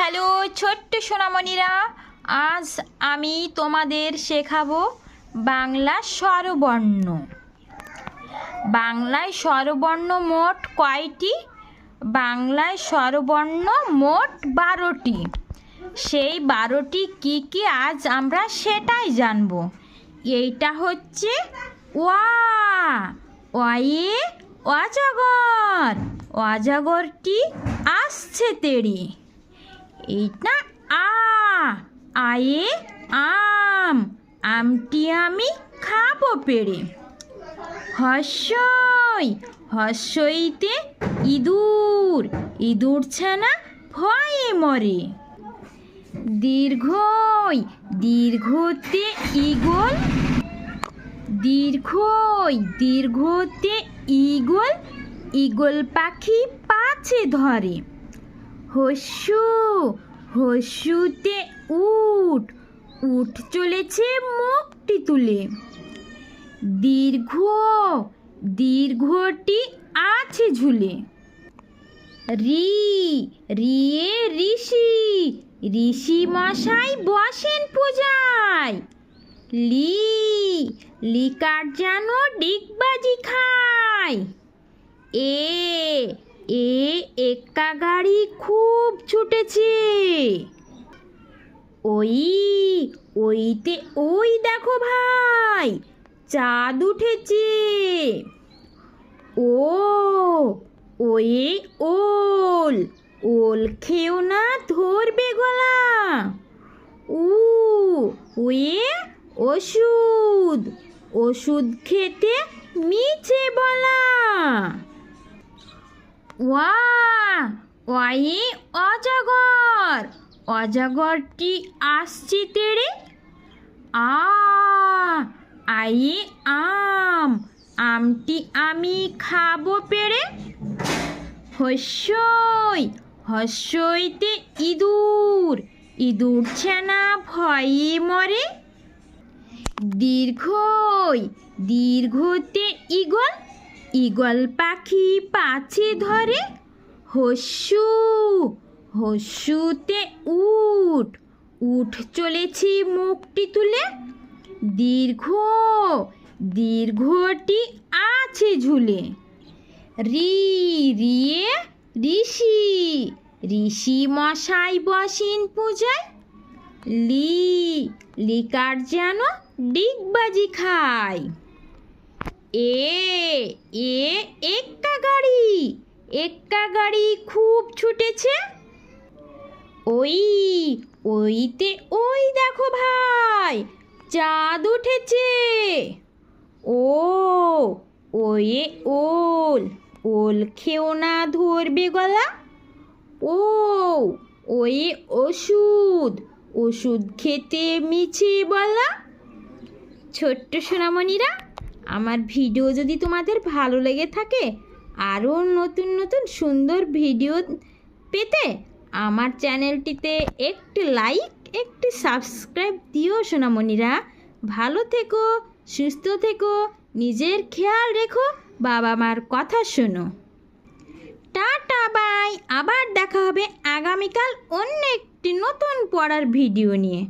Hello ছোট্ট সোনামণিরা, আজ আমি তোমাদের শেখাবো বাংলা স্বরবর্ণ। বাংলায় স্বরবর্ণ মোট কয়টি? বাংলায় স্বরবর্ণ মোট 12টি। সেই 12টি কি কি আজ আমরা সেটাই জানব। এইটা হচ্ছে ওয়া, অয়ে অজগর, অজগরটি আসছে তেড়ে। এইটা আ, আয়ে আম, আমটি আমি খাবো পেড়ে। হর্ষই, হর্ষইতে ইঁদুর, ইঁদুর ছানা ভয়ে মরে। দীর্ঘই, দীর্ঘতে ঈগল, দীর্ঘই দীর্ঘতে ঈগল, ঈগল পাখি পাছে ধরে। হস্যু, হস্যুতে উট, উট চলেছে মুখটি তুলে। দীর্ঘ, দীর্ঘটি আছে ঝুলে। রি, রিয়ে ঋষি, ঋষি মশাই বসেন পূজায়। লি, লিকার যেন ডিগবাজি খায়। এ, এক্কা গাড়ি খুব ছুটেছে। ওই, ওইতে ওই দেখো ভাই, চাঁদ উঠেছে। ও, ওয়ে ওল, ওল খেও না ধরবে গলা। ওয়ে ওষুধ, ওষুধ খেতে মিছে বলা। ওয়া, ওয়ে অজগর, অজগরটি আসছে তেড়ে। আ, আয়ে আম, আমটি আমি খাবো পেড়ে। হস্যই, হস্যইতে ইঁদুর, ইঁদুর ছানা ভয়ে মরে। দীর্ঘই, দীর্ঘতে ঈগল, ঈগল পাখি পাছে ধরে। হস্যু, হস্যুতে উট, উট চলেছে মুখটি তুলে। দীর্ঘ, দীর্ঘটি আছে ঝুলে। রি, রিয়ে ঋষি, ঋষি মশাই বসেন পূজায়। লি, লিকার যেন ডিগবাজি খায়। এ এক্কা গাড়ি, এক্কা গাড়ি খুব ছুটেছে। ওই, ওইতে ওই দেখো ভাই, চাঁদ উঠেছে। ও, ওয়ে ওল, ওল খেও না ধরবে গলা। ওয়ে ওষুধ, ওষুধ খেতে মিছে বলা। ছোট্ট সোনামণিরা, আমার ভিডিও যদি তোমাদের ভালো লেগে থাকে, আরও নতুন নতুন সুন্দর ভিডিও পেতে আমার চ্যানেলটিতে একটি লাইক, একটি সাবস্ক্রাইব দিও সোনামণিরা। ভালো থেকো, সুস্থ থেকো, নিজের খেয়াল রেখো, বাবা মার কথা শোনো। টাটা বাই, আবার দেখা হবে আগামীকাল অন্য একটি নতুন পড়ার ভিডিও নিয়ে।